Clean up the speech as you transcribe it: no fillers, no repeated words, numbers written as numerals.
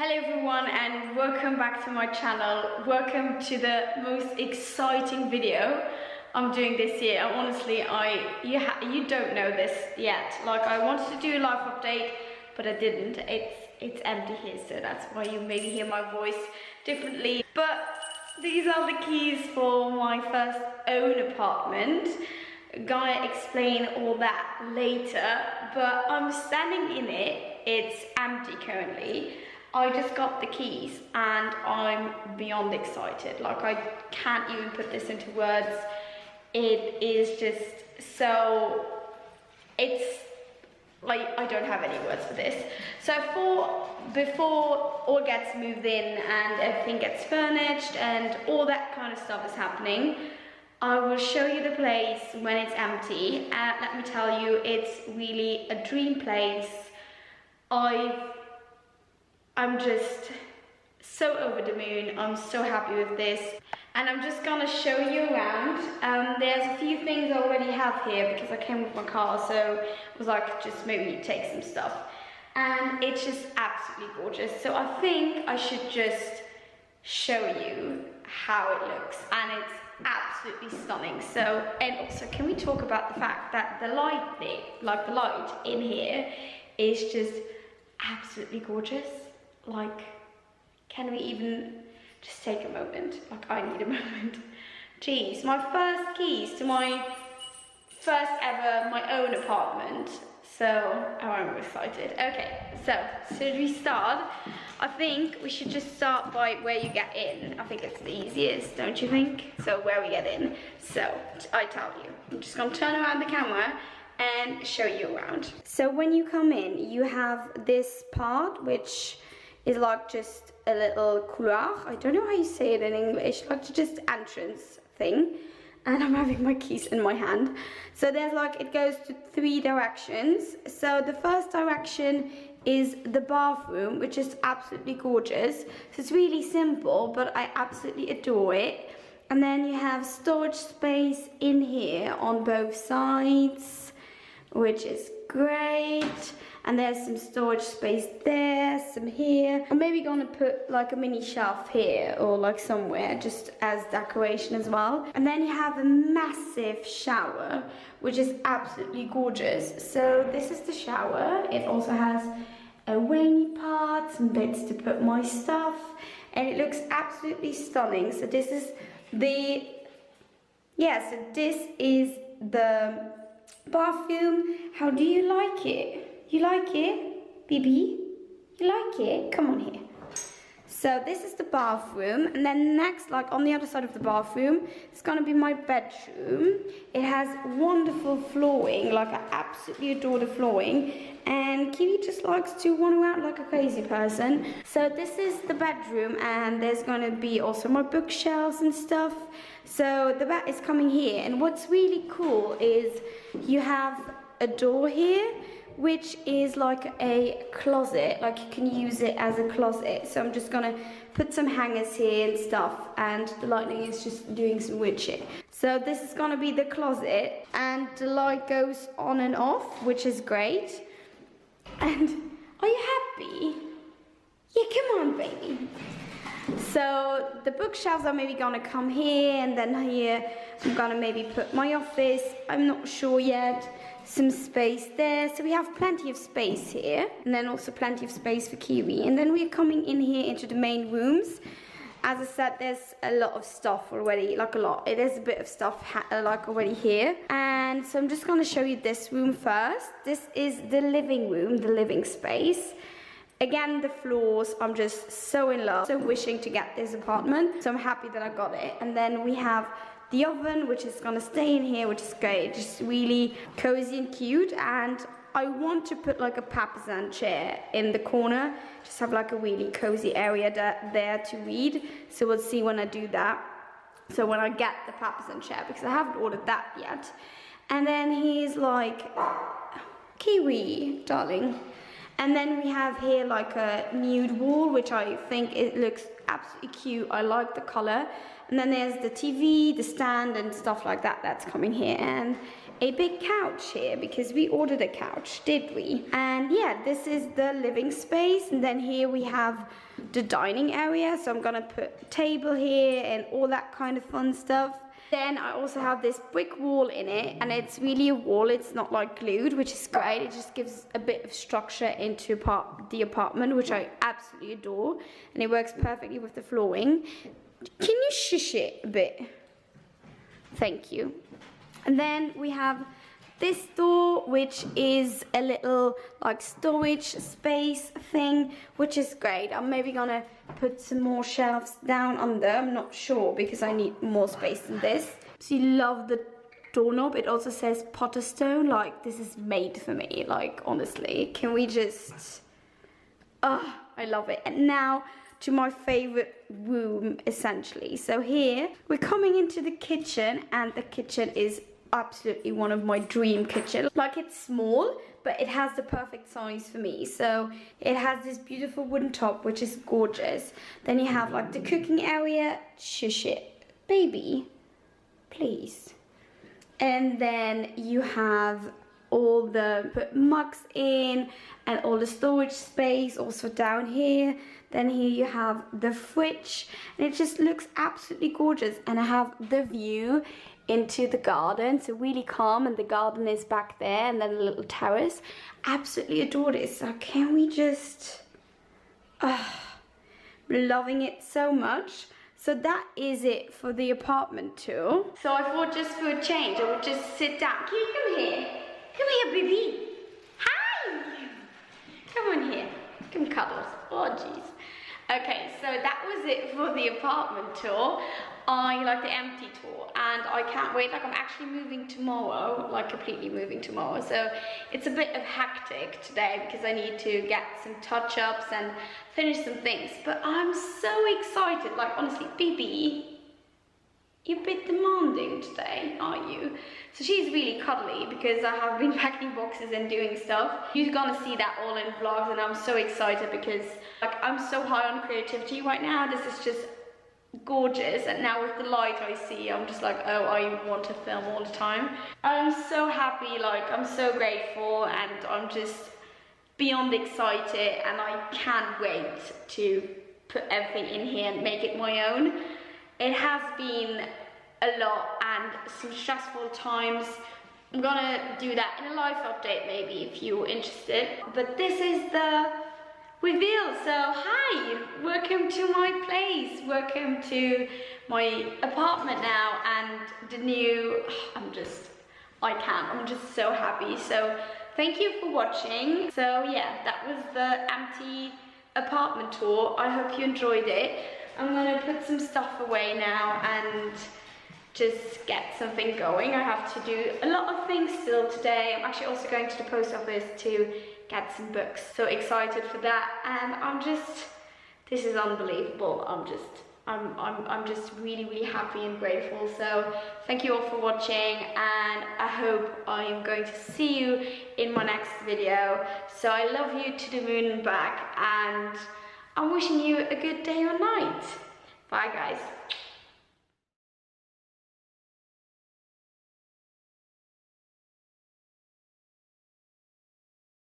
Hello everyone and welcome back to my channel. Welcome to the most exciting video I'm doing this year. And honestly, you don't know this yet. Like, I wanted to do a life update, but I didn't. It's empty here, so that's why you maybe hear my voice differently. But these are the keys for my first own apartment. Gonna explain all that later, but I'm standing in it. It's empty currently. I just got the keys and I'm beyond excited. Like, I can't even put this into words. It is just so, it's like, I don't have any words for this. So before all gets moved in and everything gets furnished and all that kind of stuff is happening, I will show you the place when it's empty. And let me tell you, it's really a dream place. I'm just so over the moon. I'm so happy with this. And I'm just gonna show you around. There's a few things I already have here because I came with my car, so I was like, just maybe take some stuff. And it's just absolutely gorgeous. So I think I should just show you how it looks. And it's absolutely stunning. So, and also, can we talk about the fact that the light in here is just absolutely gorgeous. Like, can we even just take a moment? Like, I need a moment. Jeez, my first keys to my first ever, my own apartment. So, oh, I'm excited. Okay, so should we start? I think we should just start by where you get in. I think it's the easiest, don't you think? So, where we get in. So, I tell you, I'm just gonna turn around the camera and show you around. So when you come in, you have this part, which is like just a little couloir. I don't know how you say it in English, like just entrance thing. And I'm having my keys in my hand. So there's like, it goes to 3 directions. So the first direction is the bathroom, which is absolutely gorgeous. So it's really simple, but I absolutely adore it. And then you have storage space in here on both sides, which is great. And there's some storage space there, some here. I'm maybe gonna put like a mini shelf here or like somewhere just as decoration as well. And then you have a massive shower, which is absolutely gorgeous. So this is the shower. It also has a rainy part, some bits to put my stuff, and it looks absolutely stunning. So this is the, so this is the bathroom. How do you like it? You like it, baby? You like it? Come on here. So this is the bathroom, and then next, like on the other side of the bathroom, it's gonna be my bedroom. It has wonderful flooring, like I absolutely adore the flooring, and Kiwi just likes to wander around like a crazy person. So this is the bedroom, and there's gonna be also my bookshelves and stuff. So the bed is coming here, and what's really cool is you have a door here, which is like a closet, like you can use it as a closet. So I'm just gonna put some hangers here and stuff, and the lighting is just doing some weird shit. So this is gonna be the closet, and the light goes on and off, which is great. And are you happy? Yeah, come on, baby. So the bookshelves are maybe gonna come here, and then here I'm gonna maybe put my office. I'm not sure yet. Some space there, so we have plenty of space here, and then also plenty of space for Kiwi. And then we're coming in here into the main rooms. As I said, there's a lot of stuff already, like a lot. It is a bit of stuff like already here. And so I'm just gonna show you this room first. This is the living room, the living space. Again, the floors, I'm just so in love, so wishing to get this apartment. So I'm happy that I got it. And then we have the oven, which is gonna stay in here, which is great, just really cozy and cute. And I want to put like a papasan chair in the corner, just have like a really cozy area there to read. So we'll see when I do that. So when I get the papasan chair, because I haven't ordered that yet. And then he's like, Kiwi, darling. And then we have here like a nude wall, which I think it looks absolutely cute. I like the color. And then there's the TV, the stand and stuff like that that's coming here. And a big couch here because we ordered a couch, did we? And yeah, this is the living space, and then here we have the dining area, so I'm gonna put a table here and all that kind of fun stuff. Then I also have this brick wall in it, and it's really a wall, it's not like glued, which is great. It just gives a bit of structure into the apartment, which I absolutely adore, and it works perfectly with the flooring. Can you shush it a bit? Thank you. And then we have this door, which is a little like storage space thing, which is great. I'm maybe gonna put some more shelves down under, I'm not sure, because I need more space than this. So you love the doorknob. It also says Potter Stone, like this is made for me, like honestly. Can we just, I love it. And now to my favorite room, essentially. So here we're coming into the kitchen, and the kitchen is absolutely one of my dream kitchen. Like, it's small, but it has the perfect size for me. So it has this beautiful wooden top, which is gorgeous. Then you have like the cooking area. Shush it, baby, please. And then you have all the put mugs in, and all the storage space also down here. Then here you have the fridge, and it just looks absolutely gorgeous. And I have the view into the garden, so really calm, and the garden is back there, and then a little terrace. Absolutely adore this. So can we just, loving it so much. So that is it for the apartment tour. So I thought, just for a change, I would just sit down. Can you come here? Come here, baby. Hi. Come on here. Come cuddles. Oh, jeez. Okay, so that was it for the apartment tour. I like the empty tour, and I can't wait. Like, I'm actually moving tomorrow, like completely moving tomorrow. So it's a bit of hectic today because I need to get some touch-ups and finish some things. But I'm so excited. Like, honestly, Bibi, you're a bit demanding today, aren't you? So she's really cuddly because I have been packing boxes and doing stuff. You're gonna see that all in vlogs, and I'm so excited because like I'm so high on creativity right now. This is just gorgeous, and now with the light I see, I'm just like, oh, I want to film all the time. I'm so happy, like I'm so grateful, and I'm just beyond excited, and I can't wait to put everything in here and make it my own. It has been a lot and some stressful times. I'm gonna do that in a life update maybe if you're interested. But this is the reveal. So hi, welcome to my place. Welcome to my apartment now, and the new, I'm just so happy. So thank you for watching. So yeah, that was the empty apartment tour. I hope you enjoyed it. I'm gonna put some stuff away now and just get something going. I have to do a lot of things still today. I'm actually also going to the post office to get some books. So excited for that, and I'm just, this is unbelievable. I'm just really, really happy and grateful. So thank you all for watching, and I hope I am going to see you in my next video. So I love you to the moon and back, and I'm wishing you a good day or night. Bye guys.